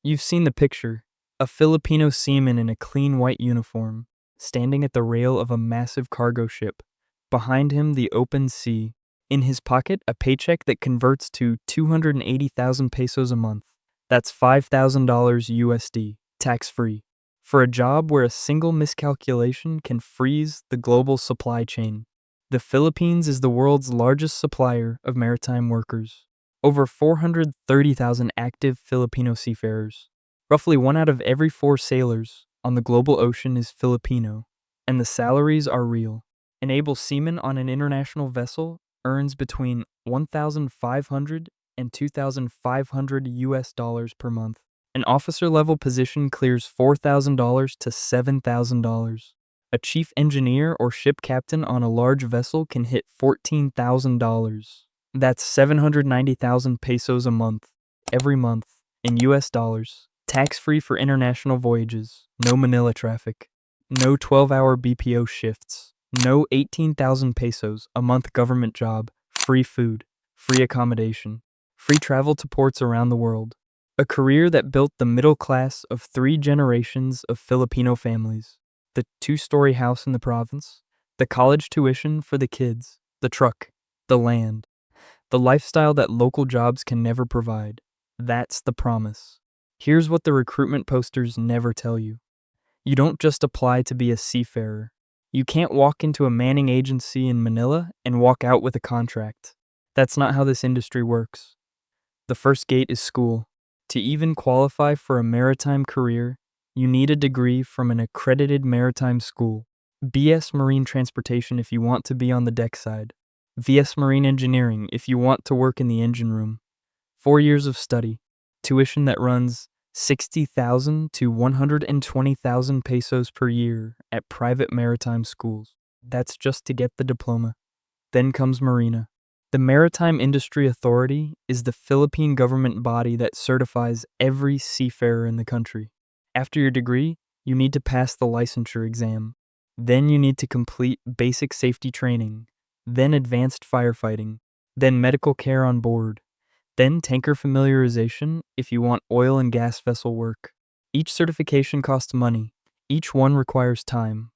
You've seen the picture. A Filipino seaman in a clean white uniform, standing at the rail of a massive cargo ship. Behind him, the open sea. In his pocket, a paycheck that converts to 280,000 pesos a month. That's $5,000 USD, tax-free. For a job where a single miscalculation can freeze the global supply chain. The Philippines is the world's largest supplier of maritime workers. Over 430,000 active Filipino seafarers. Roughly 1 out of every 4 sailors on the global ocean is Filipino, and the salaries are real. An able seaman on an international vessel earns between $1,500 and $2,500 US dollars per month. An officer-level position clears $4,000 to $7,000. A chief engineer or ship captain on a large vessel can hit $14,000. That's 790,000 pesos a month, every month, in US dollars. Tax-free for international voyages, no Manila traffic, no 12-hour BPO shifts, no 18,000 pesos a month government job, free food, free accommodation, free travel to ports around the world. A career that built the middle class of 3 generations of Filipino families. The 2-story house in the province, the college tuition for the kids, the truck, the land. The lifestyle that local jobs can never provide. That's the promise. Here's what the recruitment posters never tell you. You don't just apply to be a seafarer. You can't walk into a manning agency in Manila and walk out with a contract. That's not how this industry works. The first gate is school. To even qualify for a maritime career, you need a degree from an accredited maritime school. BS Marine Transportation if you want to be on the deck side. VS Marine Engineering if you want to work in the engine room. 4 years of study. Tuition that runs 60,000 to 120,000 pesos per year at private maritime schools. That's just to get the diploma. Then comes Marina. The Maritime Industry Authority is the Philippine government body that certifies every seafarer in the country. After your degree, you need to pass the licensure exam. Then you need to complete basic safety training, then advanced firefighting, then medical care on board, then tanker familiarization if you want oil and gas vessel work. Each certification costs money. Each one requires time.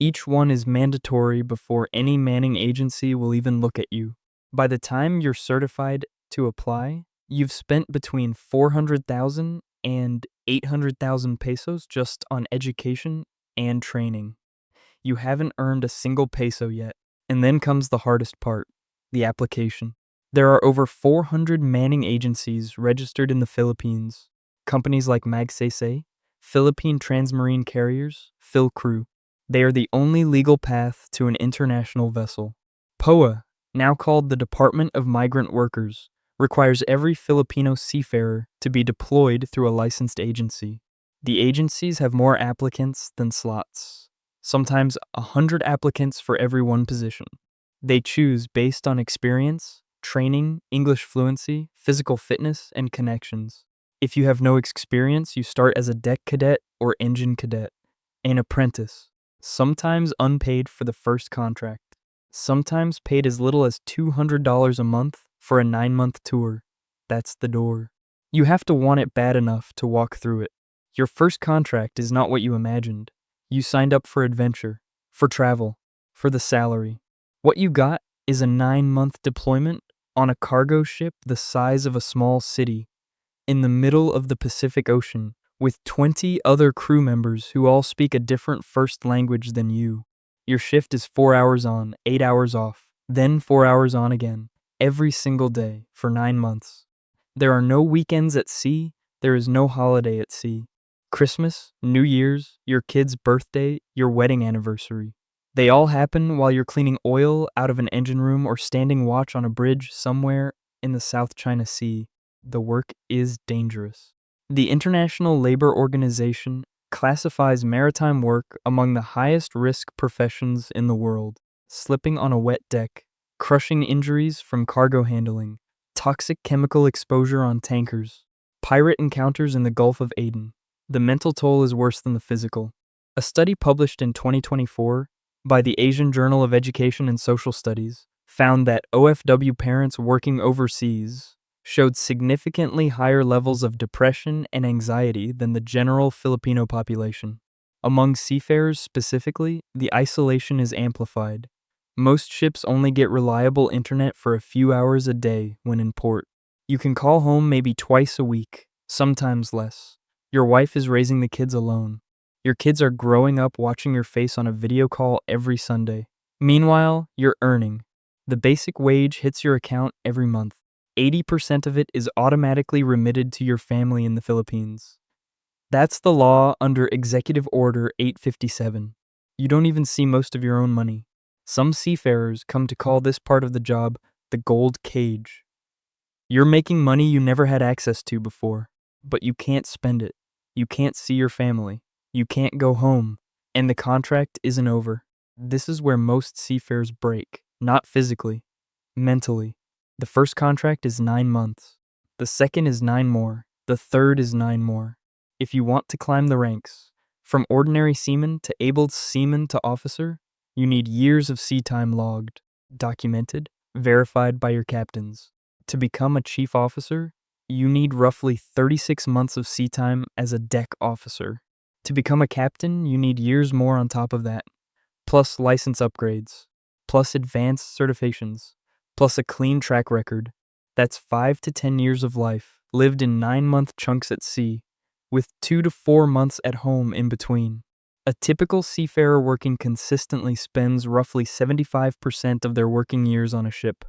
Each one is mandatory before any manning agency will even look at you. By the time you're certified to apply, you've spent between 400,000 and 800,000 pesos just on education and training. You haven't earned a single peso yet. And then comes the hardest part, the application. There are over 400 manning agencies registered in the Philippines. Companies like Magsaysay, Philippine Transmarine Carriers, PhilCrew. They are the only legal path to an international vessel. POA, now called the Department of Migrant Workers, requires every Filipino seafarer to be deployed through a licensed agency. The agencies have more applicants than slots. Sometimes 100 applicants for every one position. They choose based on experience, training, English fluency, physical fitness, and connections. If you have no experience, you start as a deck cadet or engine cadet, an apprentice, sometimes unpaid for the first contract, sometimes paid as little as $200 a month for a 9-month tour. That's the door. You have to want it bad enough to walk through it. Your first contract is not what you imagined. You signed up for adventure, for travel, for the salary. What you got is a 9-month deployment on a cargo ship the size of a small city, in the middle of the Pacific Ocean, with 20 other crew members who all speak a different first language than you. Your shift is 4 hours on, 8 hours off, then 4 hours on again, every single day for 9 months. There are no weekends at sea, there is no holiday at sea. Christmas, New Year's, your kid's birthday, your wedding anniversary. They all happen while you're cleaning oil out of an engine room or standing watch on a bridge somewhere in the South China Sea. The work is dangerous. The International Labor Organization classifies maritime work among the highest risk professions in the world. Slipping on a wet deck, crushing injuries from cargo handling, toxic chemical exposure on tankers, pirate encounters in the Gulf of Aden. The mental toll is worse than the physical. A study published in 2024 by the Asian Journal of Education and Social Studies found that OFW parents working overseas showed significantly higher levels of depression and anxiety than the general Filipino population. Among seafarers specifically, the isolation is amplified. Most ships only get reliable internet for a few hours a day when in port. You can call home maybe twice a week, sometimes less. Your wife is raising the kids alone. Your kids are growing up watching your face on a video call every Sunday. Meanwhile, you're earning. The basic wage hits your account every month. 80% of it is automatically remitted to your family in the Philippines. That's the law under Executive Order 857. You don't even see most of your own money. Some seafarers come to call this part of the job the gold cage. You're making money you never had access to before, but you can't spend it. You can't see your family. You can't go home, and the contract isn't over. This is where most seafarers break, not physically, mentally. The first contract is 9 months. The second is 9 more. The third is 9 more. If you want to climb the ranks, from ordinary seaman to able seaman to officer, you need years of sea time logged, documented, verified by your captains. To become a chief officer, you need roughly 36 months of sea time as a deck officer. To become a captain, you need years more on top of that, plus license upgrades, plus advanced certifications, plus a clean track record. That's 5 to 10 years of life, lived in 9-month chunks at sea, with 2 to 4 months at home in between. A typical seafarer working consistently spends roughly 75% of their working years on a ship.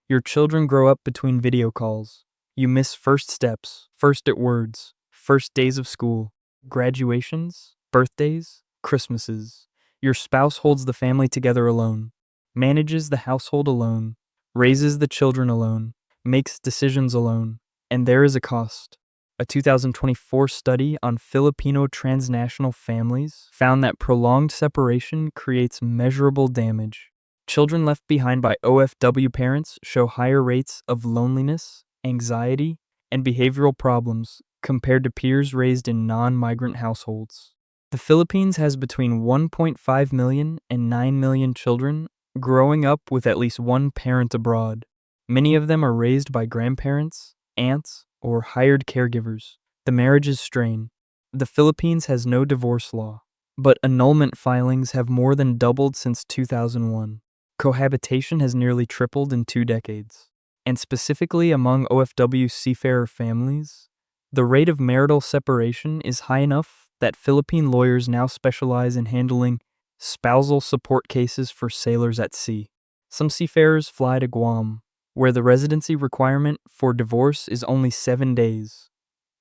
Your children grow up between video calls. You miss first steps, first at words, first days of school, graduations, birthdays, Christmases. Your spouse holds the family together alone, manages the household alone, raises the children alone, makes decisions alone, and there is a cost. A 2024 study on Filipino transnational families found that prolonged separation creates measurable damage. Children left behind by OFW parents show higher rates of loneliness, anxiety, and behavioral problems compared to peers raised in non-migrant households. The Philippines has between 1.5 million and 9 million children growing up with at least one parent abroad. Many of them are raised by grandparents, aunts, or hired caregivers. The marriages strain. The Philippines has no divorce law, but annulment filings have more than doubled since 2001. Cohabitation has nearly tripled in 2 decades. And specifically among OFW seafarer families, the rate of marital separation is high enough that Philippine lawyers now specialize in handling spousal support cases for sailors at sea. Some seafarers fly to Guam, where the residency requirement for divorce is only 7 days,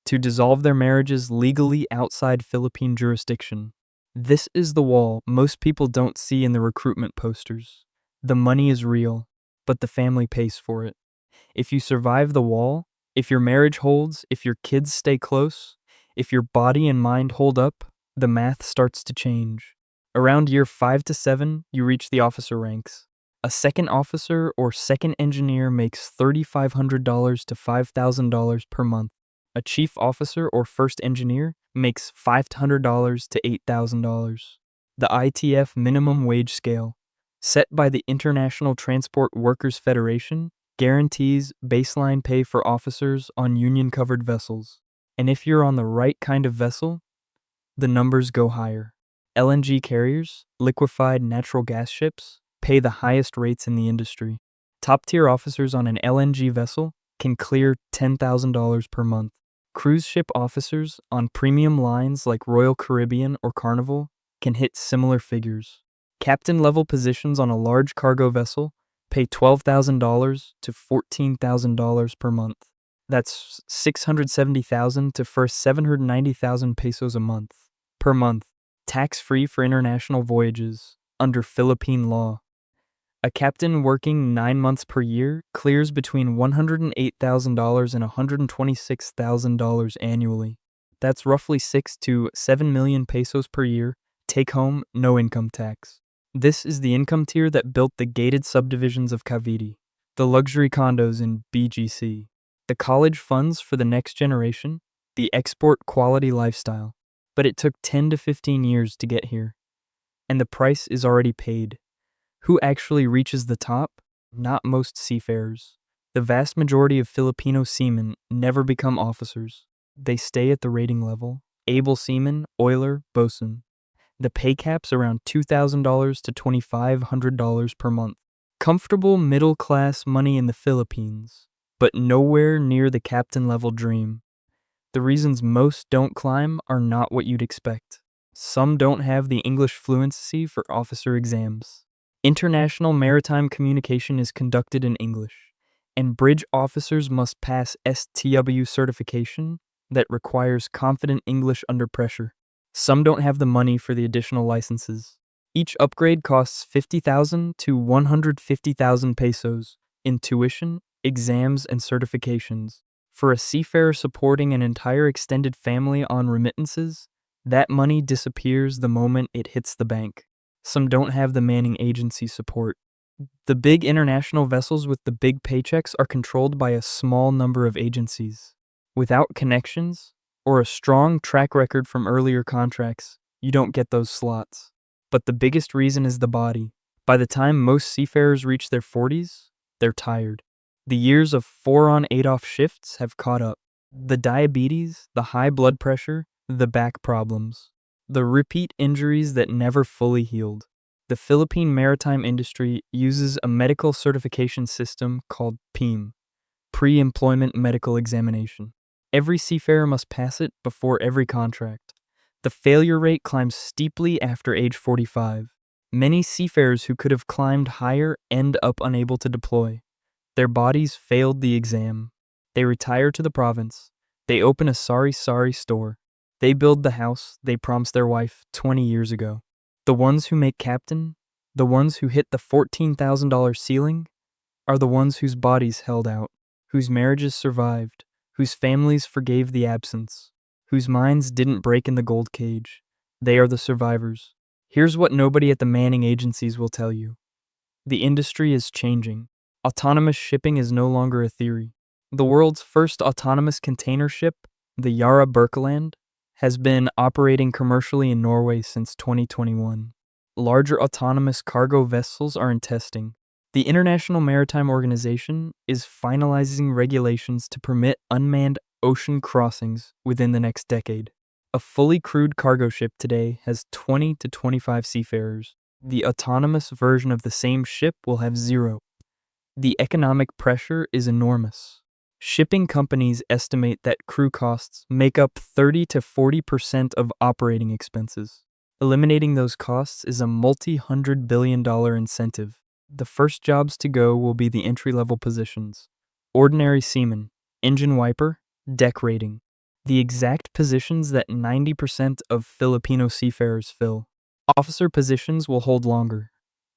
to dissolve their marriages legally outside Philippine jurisdiction. This is the wall most people don't see in the recruitment posters. The money is real, but the family pays for it. If you survive the wall, if your marriage holds, if your kids stay close, if your body and mind hold up, the math starts to change. Around year 5 to 7, you reach the officer ranks. A second officer or second engineer makes $3,500 to $5,000 per month. A chief officer or first engineer makes $500 to $8,000. The ITF minimum wage scale, set by the International Transport Workers Federation, guarantees baseline pay for officers on union-covered vessels. And if you're on the right kind of vessel, the numbers go higher. LNG carriers, liquefied natural gas ships, pay the highest rates in the industry. Top-tier officers on an LNG vessel can clear $10,000 per month. Cruise ship officers on premium lines like Royal Caribbean or Carnival can hit similar figures. Captain-level positions on a large cargo vessel pay $12,000 to $14,000 per month. That's $670,000 to first 790,000 pesos a month. Per month, tax-free for international voyages, under Philippine law. A captain working 9 months per year clears between $108,000 and $126,000 annually. That's roughly 6 to 7 million pesos per year, take home, no income tax. This is the income tier that built the gated subdivisions of Cavite, the luxury condos in BGC, the college funds for the next generation, the export quality lifestyle. But it took 10 to 15 years to get here, and the price is already paid. Who actually reaches the top? Not most seafarers. The vast majority of Filipino seamen never become officers. They stay at the rating level. Able Seaman, oiler, bosun. The pay cap's around $2,000 to $2,500 per month. Comfortable middle-class money in the Philippines, but nowhere near the captain-level dream. The reasons most don't climb are not what you'd expect. Some don't have the English fluency for officer exams. International maritime communication is conducted in English, and bridge officers must pass STW certification that requires confident English under pressure. Some don't have the money for the additional licenses. Each upgrade costs 50,000 to 150,000 pesos in tuition, exams, and certifications. For a seafarer supporting an entire extended family on remittances, that money disappears the moment it hits the bank. Some don't have the manning agency support. The big international vessels with the big paychecks are controlled by a small number of agencies. Without connections, or a strong track record from earlier contracts, you don't get those slots. But the biggest reason is the body. By the time most seafarers reach their 40s, they're tired. The years of 4-on 8-off shifts have caught up. The diabetes, the high blood pressure, the back problems. The repeat injuries that never fully healed. The Philippine maritime industry uses a medical certification system called PEM, Pre-Employment Medical Examination. Every seafarer must pass it before every contract. The failure rate climbs steeply after age 45. Many seafarers who could have climbed higher end up unable to deploy. Their bodies failed the exam. They retire to the province. They open a sari-sari store. They build the house they promised their wife 20 years ago. The ones who make captain, the ones who hit the $14,000 ceiling, are the ones whose bodies held out, whose marriages survived, whose families forgave the absence, whose minds didn't break in the gold cage. They are the survivors. Here's what nobody at the manning agencies will tell you. The industry is changing. Autonomous shipping is no longer a theory. The world's first autonomous container ship, the Yara Birkeland, has been operating commercially in Norway since 2021. Larger autonomous cargo vessels are in testing. The International Maritime Organization is finalizing regulations to permit unmanned ocean crossings within the next decade. A fully crewed cargo ship today has 20 to 25 seafarers. The autonomous version of the same ship will have 0. The economic pressure is enormous. Shipping companies estimate that crew costs make up 30 to 40% of operating expenses. Eliminating those costs is a multi-$100 billion incentive. The first jobs to go will be the entry-level positions. Ordinary seaman, engine wiper, deck rating. The exact positions that 90% of Filipino seafarers fill. Officer positions will hold longer.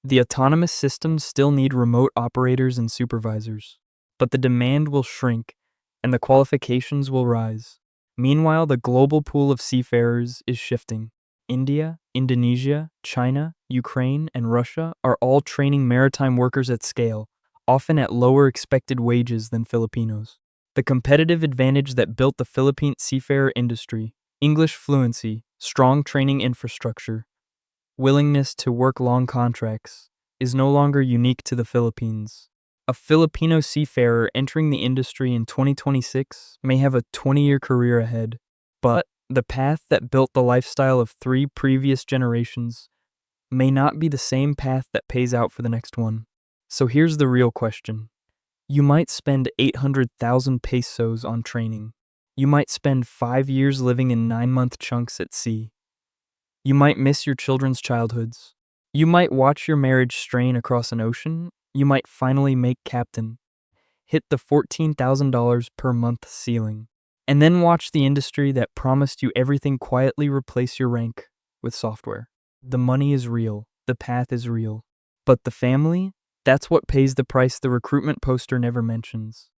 The autonomous systems still need remote operators and supervisors, but the demand will shrink and the qualifications will rise. Meanwhile, the global pool of seafarers is shifting. India, Indonesia, China, Ukraine, and Russia are all training maritime workers at scale, often at lower expected wages than Filipinos. The competitive advantage that built the Philippine seafarer industry, English fluency, strong training infrastructure, willingness to work long contracts, is no longer unique to the Philippines. A Filipino seafarer entering the industry in 2026 may have a 20-year career ahead, but the path that built the lifestyle of 3 previous generations may not be the same path that pays out for the next one. So here's the real question. You might spend 800,000 pesos on training. You might spend 5 years living in 9-month chunks at sea. You might miss your children's childhoods. You might watch your marriage strain across an ocean. You might finally make captain, hit the $14,000 per month ceiling, and then watch the industry that promised you everything quietly replace your rank with software. The money is real. The path is real. But the family? That's what pays the price the recruitment poster never mentions.